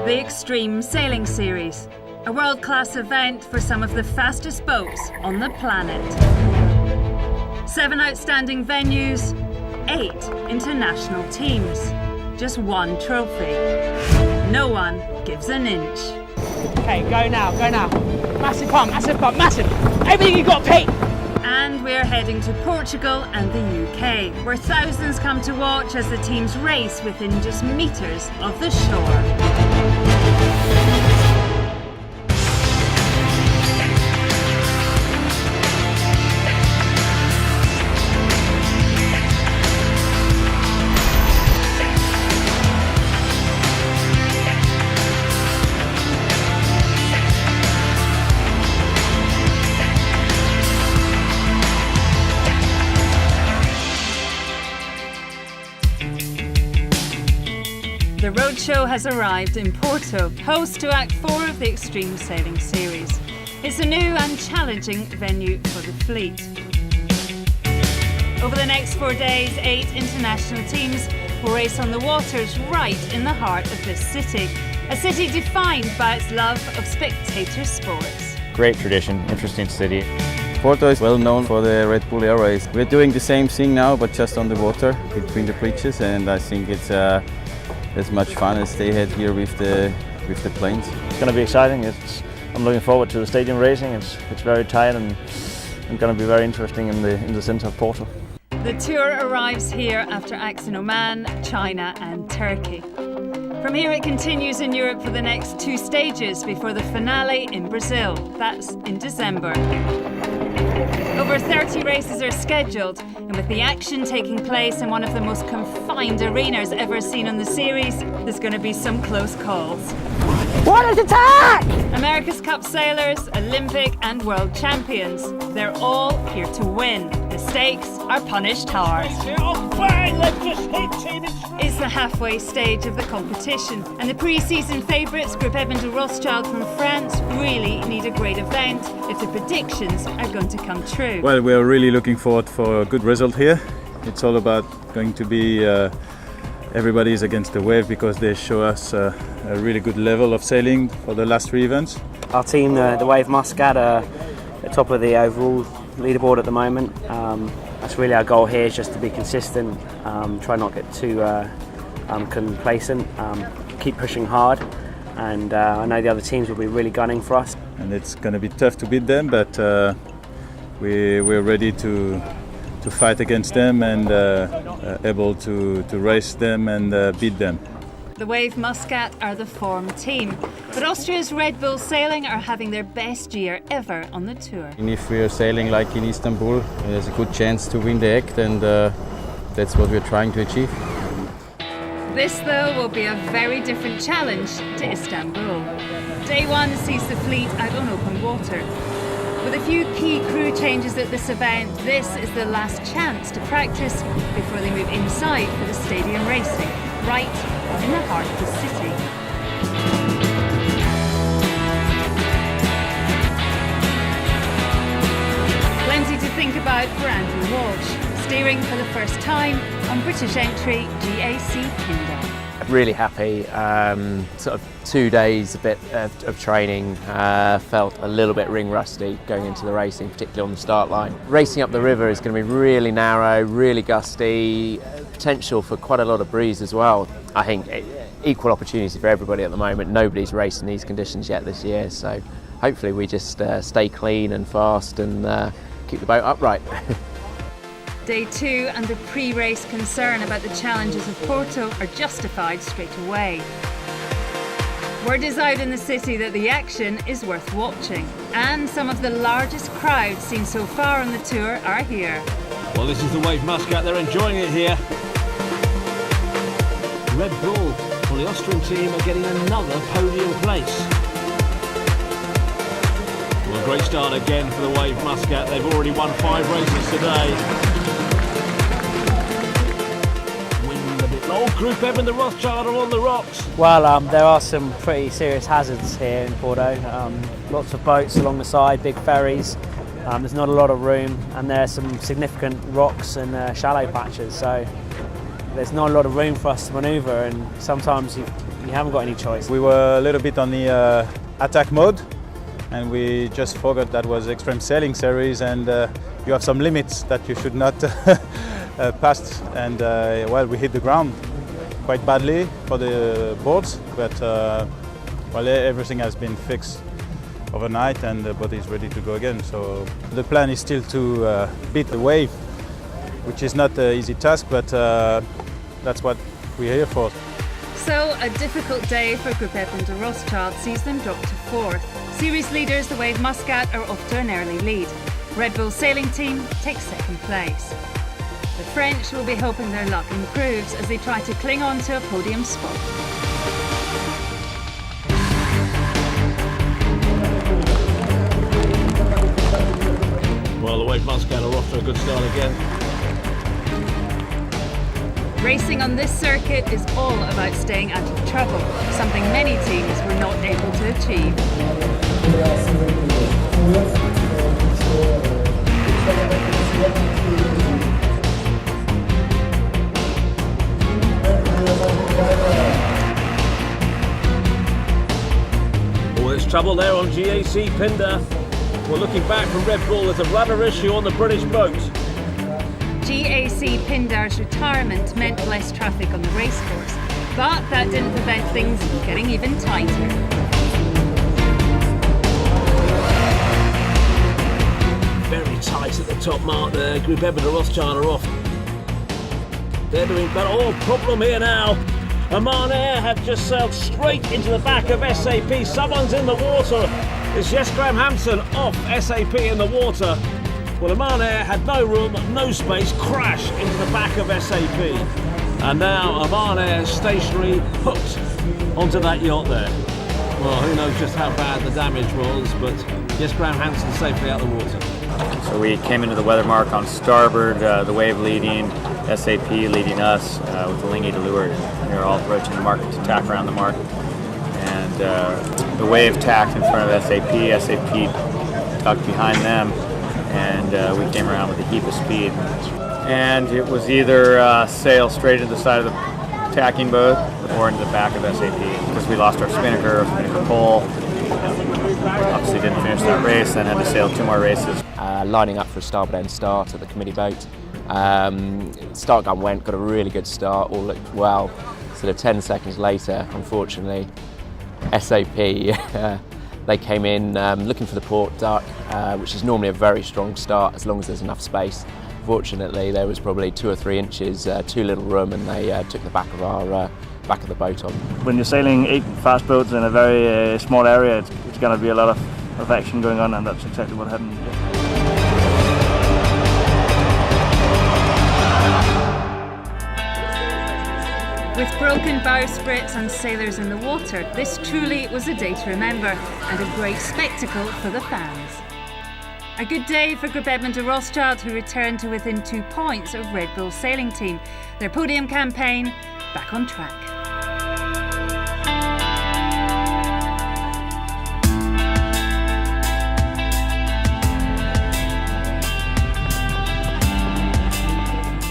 The Extreme Sailing Series, a world-class event for some of the fastest boats on the planet. 7 outstanding venues, 8 international teams, just 1 trophy. No one gives an inch. Okay, go now, go now. Massive pump, massive. Everything you got, Pete! And we're heading to Portugal and the UK, where thousands come to watch as the teams race within just meters of the shore. The roadshow has arrived in Porto, host to Act 4 of the Extreme Sailing Series. It's a new and challenging venue for the fleet. Over the next 4 days, 8 international teams will race on the waters right in the heart of this city, a city defined by its love of spectator sports. Great tradition, interesting city. Porto is well known for the Red Bull Air Race. We're doing the same thing now, but just on the water between the bridges, and I think it's as much fun as they had here with the planes. It's going to be exciting. I'm looking forward to the stadium racing. It's very tight and going to be very interesting in the centre of Porto. The tour arrives here after acts in Oman, China and Turkey. From here it continues in Europe for the next 2 stages before the finale in Brazil. That's in December. Over 30 races are scheduled, and with the action taking place in one of the most confined arenas ever seen on the series, there's going to be some close calls. What is attack? America's Cup sailors, Olympic and world champions, they're all here to win. The stakes are punished hard. It's the halfway stage of the competition, and the pre-season favourites, Group Eben de Rothschild from France, really need a great event if the predictions are going to come true. Well, we are really looking forward for a good result here. It's all about going to be everybody is against the wave, because they show us a really good level of sailing for the last 3 events. Our team, the Wave Muscat, are at the top of the overall leaderboard at the moment. That's really our goal here, is just to be consistent, try not get too complacent, keep pushing hard, and I know the other teams will be really gunning for us. And it's going to be tough to beat them, but we're ready to fight against them and able to race them and beat them. The Wave Muscat are the form team, but Austria's Red Bull Sailing are having their best year ever on the tour. And if we are sailing like in Istanbul, there's a good chance to win the act, and that's what we're trying to achieve. This, though, will be a very different challenge to Istanbul. Day 1 sees the fleet out on open water. With a few key crew changes at this event, this is the last chance to practice before they move inside for the stadium racing, right in the heart of the city. Plenty to think about for Andrew Walsh, steering for the first time on British entry GAC Kinder. Really happy. Sort of 2 days, a bit of training. Felt a little bit ring rusty going into the racing, particularly on the start line. Racing up the river is going to be really narrow, really gusty, potential for quite a lot of breeze as well. I think equal opportunity for everybody at the moment. Nobody's raced in these conditions yet this year, so hopefully we just stay clean and fast and keep the boat upright. Day 2 and the pre-race concern about the challenges of Porto are justified straight away. Word is out in the city that the action is worth watching, and some of the largest crowds seen so far on the tour are here. Well, this is the Wave Muscat, they're enjoying it here. Red Bull, well, the Austrian team are getting another podium place. Well, a great start again for the Wave Muscat, they've already won 5 races today. Oh, Group Eben de Rothschild are on the rocks. Well, there are some pretty serious hazards here in Porto. Lots of boats along the side, big ferries. There's not a lot of room, and there are some significant rocks and shallow patches. So there's not a lot of room for us to manoeuvre, and sometimes you haven't got any choice. We were a little bit on the attack mode, and we just forgot that was Extreme Sailing Series, and you have some limits that you should not pass. And well, we hit the ground quite badly for the boards, but well, everything has been fixed overnight, and the boat is ready to go again. So the plan is still to beat the wave, which is not an easy task, but that's what we're here for. So, a difficult day for Group Edmund de Rothschild sees them drop to 4th. Series leaders, the Wave Muscat, are off to an early lead. Red Bull sailing team takes 2nd place. The French will be hoping their luck improves as they try to cling on to a podium spot. Well, the Wave Muscat are off to a good start again. Racing on this circuit is all about staying out of trouble, something many teams were not able to achieve. Oh, there's trouble there on GAC Pindar. Well, looking back from Red Bull, there's a rudder issue on the British boat. GAC Pindar's retirement meant less traffic on the racecourse, but that didn't prevent things getting even tighter. Very tight at the top mark there. Group Edmund de Rothschild are off. They're doing better. Oh, problem here now. Oman Air have just sailed straight into the back of SAP. Someone's in the water. It's Jes Graham Hansen off SAP in the water. Well, Oman Air had no room, no space, crash into the back of SAP. And now Oman Air stationary, hooked onto that yacht there. Well, who knows just how bad the damage was, but Jes Graham Hansen safely out of the water. So we came into the weather mark on starboard, the Wave leading, SAP leading us with the Lingy to leeward. We were all approaching the mark to tack around the mark. And the Wave tacked in front of SAP, SAP tucked behind them, and we came around with a heap of speed. And it was either sail straight into the side of the tacking boat or into the back of SAP, because we lost our spinnaker pole. Obviously didn't finish that race, then had to sail 2 more races. Lining up for a starboard end start at the committee boat. Start gun went, got a really good start, all looked well. Sort of 10 seconds later, unfortunately, SAP, they came in looking for the port duck, which is normally a very strong start as long as there's enough space. Fortunately, there was probably 2 or 3 inches, too little room, and they took the back of our back of the boat on. When you're sailing 8 fast boats in a very small area, it's going to be a lot of action going on, and that's exactly what happened. With broken bowsprits and sailors in the water, this truly was a day to remember and a great spectacle for the fans. A good day for Group Edmund de Rothschild, who returned to within 2 points of Red Bull sailing team. Their podium campaign back on track.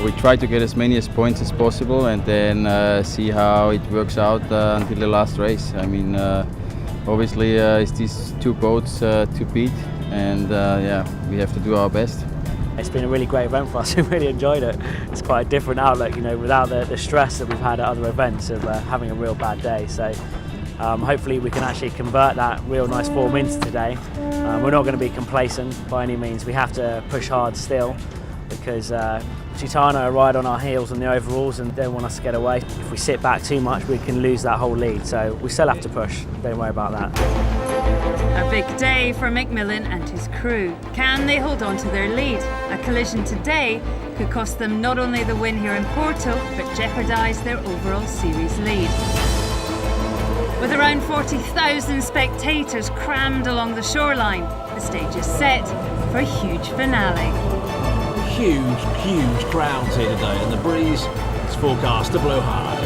We try to get as many points as possible, and then see how it works out until the last race. I mean, obviously it's these 2 boats to beat, and yeah, we have to do our best. It's been a really great event for us. We really enjoyed it. It's quite a different outlook, you know, without the stress that we've had at other events of having a real bad day. So hopefully we can actually convert that real nice form into today. We're not going to be complacent by any means. We have to push hard still, because Chitano are right on our heels in the overalls and don't want us to get away. If we sit back too much, we can lose that whole lead. So we still have to push. Don't worry about that. A big day for Macmillan and his crew. Can they hold on to their lead? A collision today could cost them not only the win here in Porto, but jeopardise their overall series lead. With around 40,000 spectators crammed along the shoreline, the stage is set for a huge finale. Huge crowds here today, and the breeze is forecast to blow hard.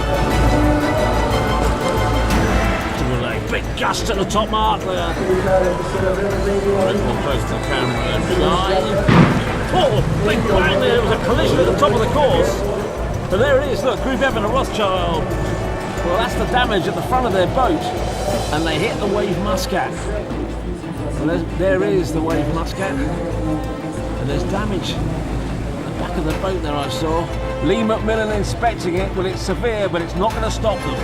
A big gust at the top mark there. Right more close to the camera and live. Oh, big bang there. There was a collision at the top of the course. But there it is, look, Group Edmund de Rothschild. Well, that's the damage at the front of their boat, and they hit the wave muscat. Well, there is the wave muscat, and there's damage at the back of the boat there I saw. Lee McMillan inspecting it. Well, it's severe, but it's not going to stop them.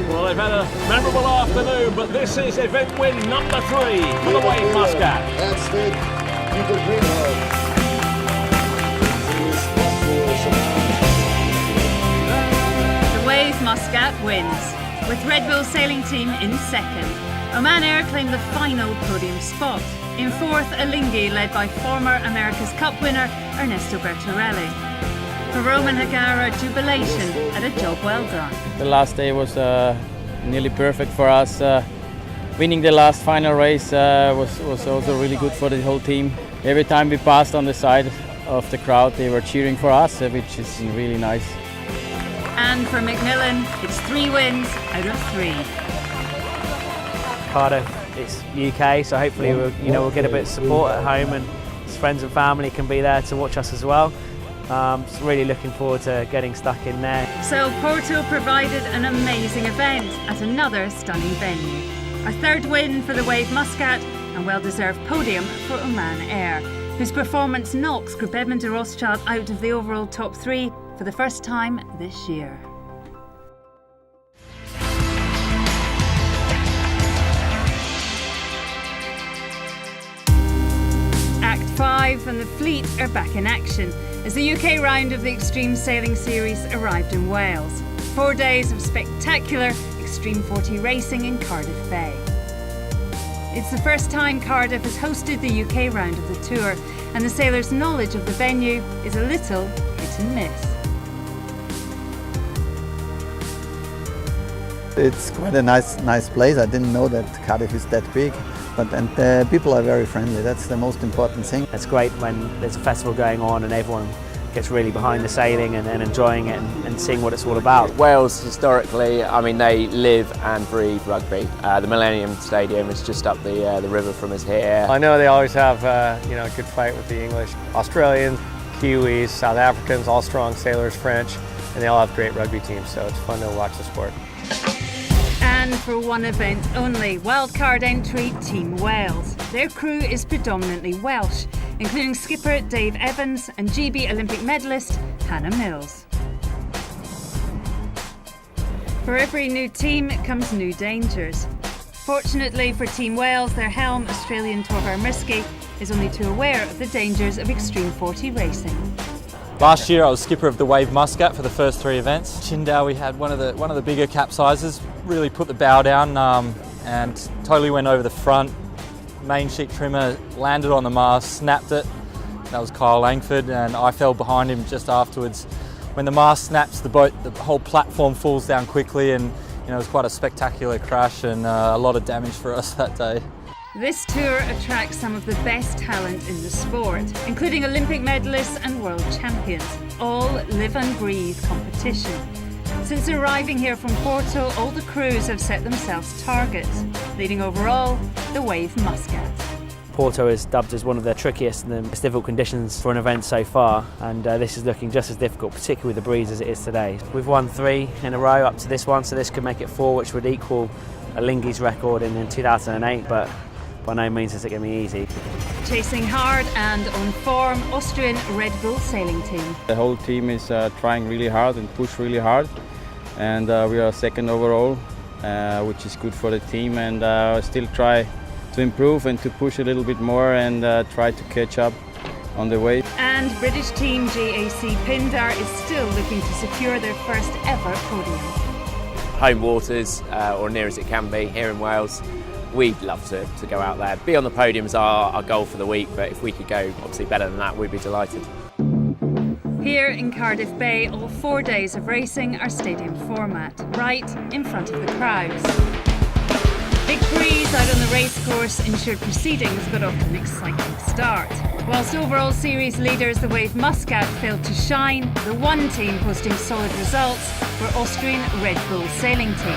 Well, they've had a memorable afternoon, but this is event win number 3 for the wave muscat. That's it. You can bring her. The wave muscat wins, with Red Bull sailing team in second. Oman Air claimed the final podium spot. In fourth, Alinghi, led by former America's Cup winner Ernesto Bertorelli. For Roman Hagara, jubilation at a job well done. The last day was nearly perfect for us. Winning the last final race was also really good for the whole team. Every time we passed on the side of the crowd, they were cheering for us, which is really nice. And for McMillan, it's 3 wins out of 3. Cardiff, it's UK, so hopefully we'll get a bit of support at home, and his friends and family can be there to watch us as well. Just really looking forward to getting stuck in there. So Porto provided an amazing event at another stunning venue. A 3rd win for the Wave Muscat, and well-deserved podium for Oman Air, whose performance knocks Group Edmond de Rothschild out of the overall top 3 for the first time this year. Act 5 and the fleet are back in action as the UK round of the Extreme Sailing Series arrived in Wales. 4 days of spectacular Extreme 40 racing in Cardiff Bay. It's the first time Cardiff has hosted the UK round of the tour, and the sailors' knowledge of the venue is a little hit and miss. It's quite a nice place. I didn't know that Cardiff is that big, and people are very friendly. That's the most important thing. It's great when there's a festival going on and everyone gets really behind the sailing and enjoying it and seeing what it's all about. Wales, historically, I mean, they live and breathe rugby. The Millennium Stadium is just up the river from us here. I know they always have a good fight with the English. Australians, Kiwis, South Africans, all strong sailors, French, and they all have great rugby teams, so it's fun to watch the sport. And for one event only, wildcard entry Team Wales. Their crew is predominantly Welsh, including skipper Dave Evans and GB Olympic medalist Hannah Mills. For every new team comes new dangers. Fortunately for Team Wales, their helm, Australian Torvar Mirsky, is only too aware of the dangers of Extreme 40 racing. Last year I was skipper of the Wave Muscat for the first 3 events. Qingdao, we had one of the bigger capsizes, really put the bow down and totally went over the front. Main sheet trimmer landed on the mast, snapped it. That was Kyle Langford, and I fell behind him just afterwards. When the mast snaps, the whole platform falls down quickly, and it was quite a spectacular crash and a lot of damage for us that day. This tour attracts some of the best talent in the sport, including Olympic medalists and world champions. All live and breathe competition. Since arriving here from Porto, all the crews have set themselves targets, leading overall the Wave Muscat. Porto is dubbed as one of the trickiest and the most difficult conditions for an event so far, and this is looking just as difficult, particularly with the breeze as it is today. We've won 3 in a row up to this one, so this could make it 4, which would equal Alinghi's record in 2008, but by no means is it going to be easy. Chasing hard and on form, Austrian Red Bull sailing team. The whole team is trying really hard and push really hard, and we are second overall, which is good for the team, and still try to improve and to push a little bit more and try to catch up on the way. And British team JAC Pindar is still looking to secure their first ever podium. Home waters, or near as it can be, here in Wales. We'd love to go out there. Be on the podium is our goal for the week, but if we could go obviously better than that, we'd be delighted. Here in Cardiff Bay, all 4 days of racing are stadium format, right in front of the crowds. Big breeze out on the racecourse ensured proceedings got off to an exciting start. Whilst overall series leaders, the Wave Muscat, failed to shine, the one team posting solid results were Austrian Red Bull sailing team.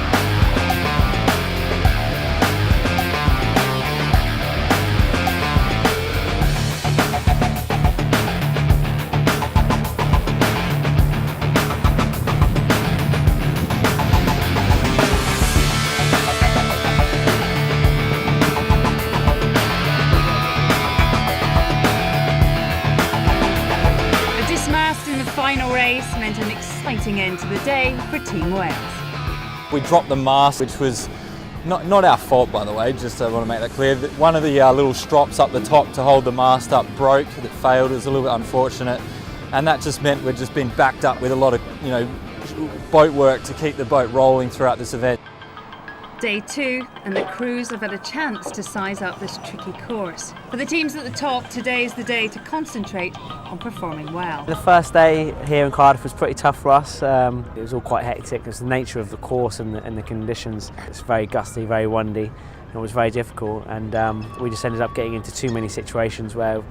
disappointing end to the day for Team Wales. We dropped the mast, which was not our fault, by the way, just I want to make that clear. One of the little strops up the top to hold the mast up broke, that failed. It was a little bit unfortunate, and that just meant we'd just been backed up with a lot of boat work to keep the boat rolling throughout this event. Day 2, and the crews have had a chance to size up this tricky course. For the teams at the top, today is the day to concentrate on performing well. The first day here in Cardiff was pretty tough for us. It was all quite hectic because the nature of the course and the conditions. It's very gusty, very windy, and it was very difficult, and we just ended up getting into too many situations where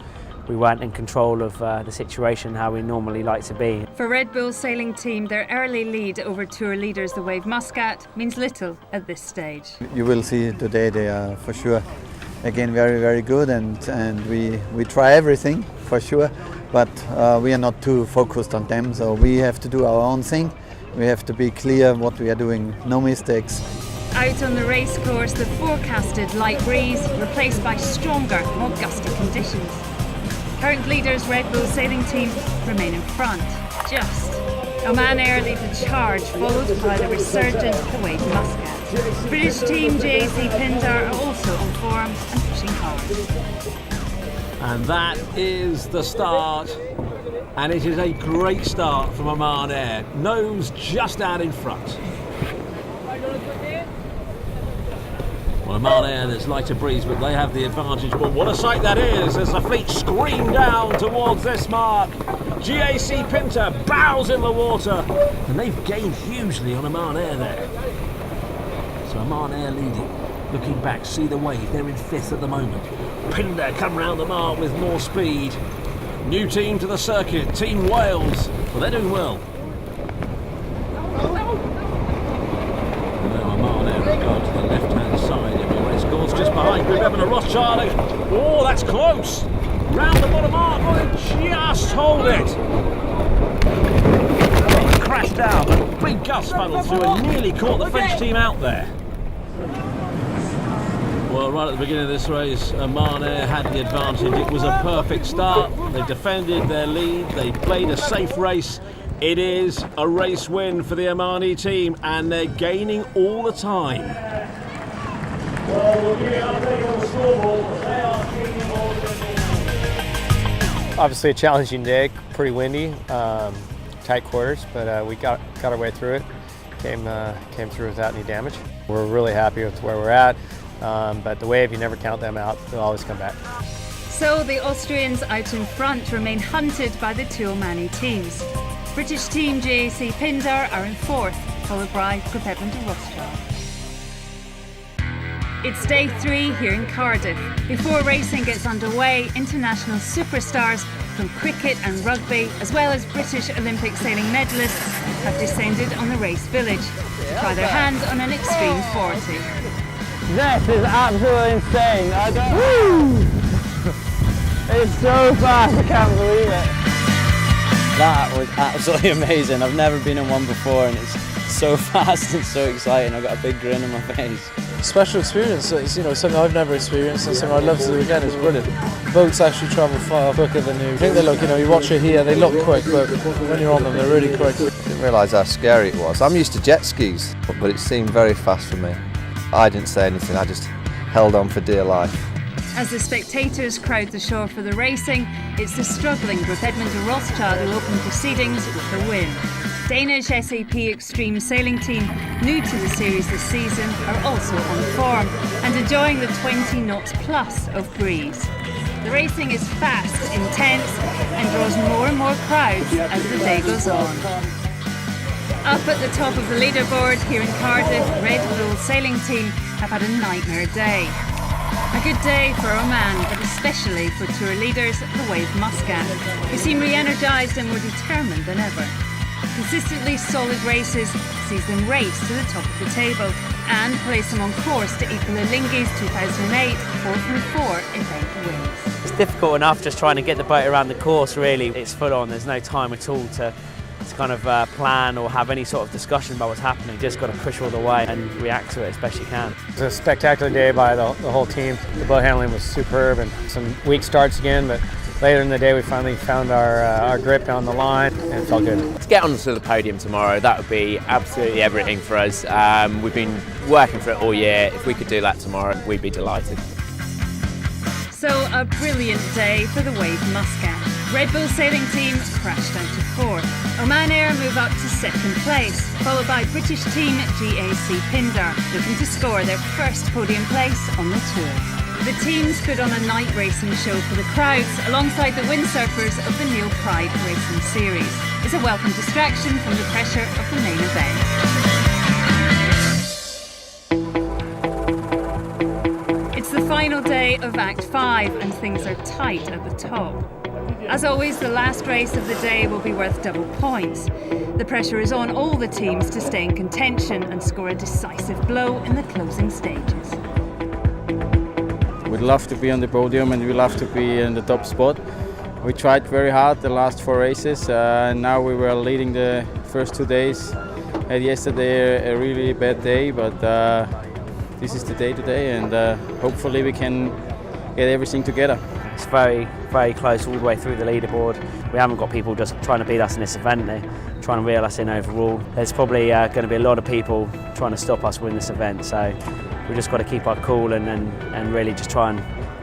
we weren't in control of the situation how we normally like to be. For Red Bull sailing team, their early lead over tour leaders the Wave Muscat means little at this stage. You will see today they are for sure again very, very good, and we try everything for sure, but we are not too focused on them, so we have to do our own thing. We have to be clear what we are doing, no mistakes. Out on the race course, the forecasted light breeze replaced by stronger, more gusty conditions. Current leaders Red Bull sailing team remain in front, just. Oman Air lead the charge, followed by the resurgent the Wave Muscat. British team JAC Pindar are also on form and pushing hard. And that is the start, and it is a great start from Oman Air. Nose just out in front. Well, Oman Air, there's lighter breeze, but they have the advantage. But what a sight that is as the fleet scream down towards this mark. GAC Pinter bows in the water, and they've gained hugely on Oman Air there. So Oman Air leading. Looking back, see the wave, they're in 5th at the moment. Pinder come round the mark with more speed. New team to the circuit, Team Wales. Well, they're doing well. Oman Air has gone to the left-hand side of the race course, just behind Group Evan and Rothschild. Oh, that's close! Round the bottom arc, oh, they just hold it! They crashed down, a big gust funneled through and nearly caught the French team out there. Well, right at the beginning of this race, Oman Air had the advantage. It was a perfect start. They defended their lead, they played a safe race. It is a race win for the Omani team, and they're gaining all the time. Obviously a challenging day, pretty windy, tight quarters, but we got our way through it. Came through without any damage. We're really happy with where we're at, but the wave, you never count them out. They'll always come back. So the Austrians out in front remain hunted by the two Omani teams. British team JAC Pindar are in 4th, followed by Group Evan and Rothschild. It's day 3 here in Cardiff. Before racing gets underway, international superstars from cricket and rugby, as well as British Olympic sailing medalists, have descended on the race village to try their hand on an Extreme 40. This is absolutely insane. It's so fast, I can't believe it. That was absolutely amazing. I've never been in one before, and it's so fast and so exciting. I've got a big grin on my face. Special experience. It's something I've never experienced and something I'd love to do again. It's brilliant. Boats actually travel far quicker than you think they look. You watch it here, they look quick, but when you're on them, they're really quick. I didn't realise how scary it was. I'm used to jet skis, but it seemed very fast for me. I didn't say anything. I just held on for dear life. As the spectators crowd the shore for the racing, it's the struggling Group Evan and Rothschild who open proceedings with the win. Danish SAP Extreme Sailing Team, new to the series this season, are also on form and enjoying the 20 knots plus of breeze. The racing is fast, intense and draws more and more crowds as the day goes on. Up at the top of the leaderboard here in Cardiff, Red Bull Sailing Team have had a nightmare day. A good day for Oman, but especially for tour leaders the Wave Muscat, who seem re-energised and more determined than ever. Consistently solid races sees them race to the top of the table and place them on course to equal Alinghi's 2008 4x4 event wins. It's difficult enough just trying to get the boat around the course, really. It's full on, there's no time at all to kind of plan or have any sort of discussion about what's happening. You just got to push all the way and react to it as best you can. It was a spectacular day by the whole team. The boat handling was superb and some weak starts again, but later in the day we finally found our grip on the line and it felt good. To get onto the podium tomorrow, that would be absolutely everything for us. We've been working for it all year. If we could do that tomorrow, we'd be delighted. So a brilliant day for the Wave Muscat. Red Bull sailing team crashed down to fourth. Oman Air move up to second place, followed by British team GAC Pindar, looking to score their first podium place on the tour. The teams put on a night racing show for the crowds alongside the windsurfers of the Neil Pride Racing Series. It's a welcome distraction from the pressure of the main event. It's the final day of Act 5 and things are tight at the top. As always, the last race of the day will be worth double points. The pressure is on all the teams to stay in contention and score a decisive blow in the closing stages. We'd love to be on the podium and we love to be in the top spot. We tried very hard the last 4 races. Now we were leading the first 2 days. Had yesterday a really bad day, but this is the day today, and hopefully we can get everything together. It's very, very close all the way through the leaderboard. We haven't got people just trying to beat us in this event. They're trying to reel us in overall. There's probably going to be a lot of people trying to stop us win this event, so we've just got to keep our cool and really just try and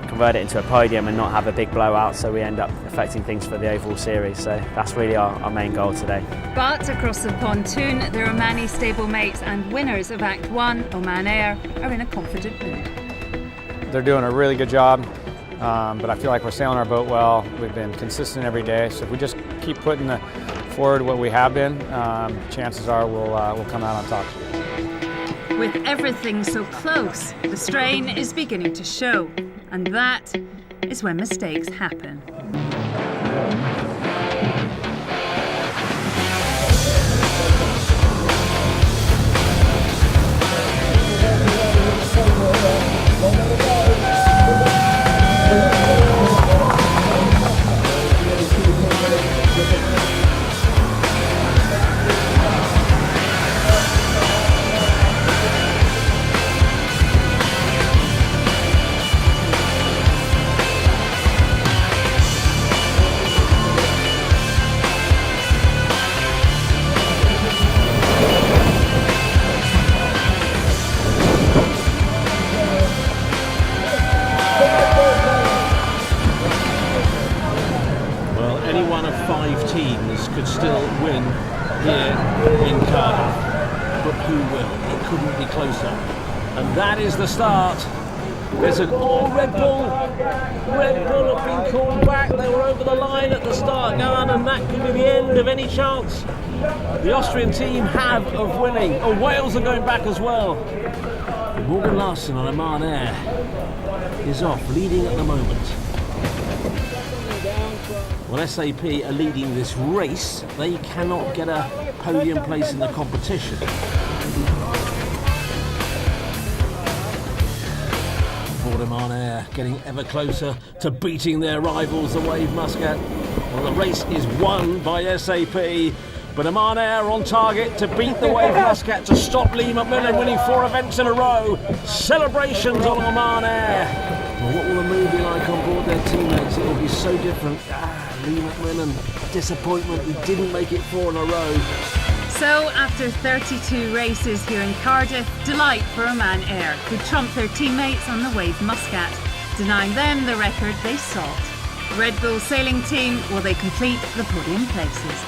convert it into a podium and not have a big blowout, so we end up affecting things for the overall series. So that's really our main goal today. But across the pontoon, the Omani stablemates and winners of Act 1, Oman Air, are in a confident mood. They're doing a really good job, but I feel like we're sailing our boat well. We've been consistent every day, so if we just keep putting forward what we have been, chances are we'll come out on top. With everything so close, the strain is beginning to show, and that is when mistakes happen. Teams could still win here in Cardiff, but who will? It couldn't be closer. And that is the start. There's an Red Bull have been called back. They were over the line at the start gun, and that could be the end of any chance the Austrian team have of winning. Oh, Wales are going back as well. Morgan Larson on Oman Air is off, leading at the moment. Well, SAP are leading this race. They cannot get a podium place in the competition. Porto Oman Air getting ever closer to beating their rivals, the Wave Muscat. Well, the race is won by SAP, but Oman Air on target to beat the Wave Muscat to stop Lee McMillan winning 4 events in a row. Celebrations on Oman Air. Well, what will the mood be like on board their teammates? It will be so different. Lee McMillan, disappointment, he didn't make it 4 in a row. So, after 32 races here in Cardiff, delight for Oman Air, who trumped their teammates on the Wave Muscat, denying them the record they sought. Red Bull sailing team, will they complete the podium places?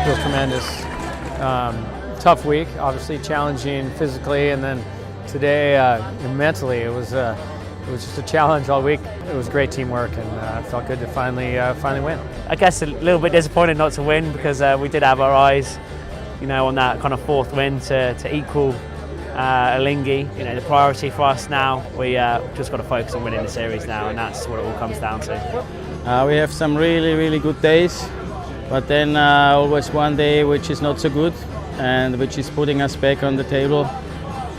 Feels tremendous. Tough week, obviously challenging physically, and then today mentally it was just a challenge all week. It was great teamwork, and it felt good to finally win. I guess a little bit disappointed not to win, because we did have our eyes, on that kind of 4th win to equal Alinghi. The priority for us now, we just got to focus on winning the series now, and that's what it all comes down to. We have some really good days. But then always one day which is not so good and which is putting us back on the table.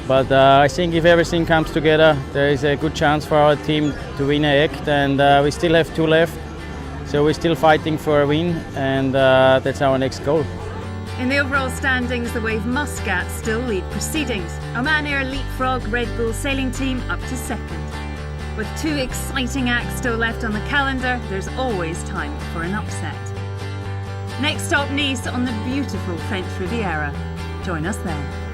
But I think if everything comes together, there is a good chance for our team to win a act, and we still have 2 left. So we're still fighting for a win, and that's our next goal. In the overall standings, the Wave Muscat still lead proceedings. Oman Air leapfrog Red Bull sailing team up to second. With 2 exciting acts still left on the calendar, there's always time for an upset. Next stop, Nice on the beautiful French Riviera. Join us then.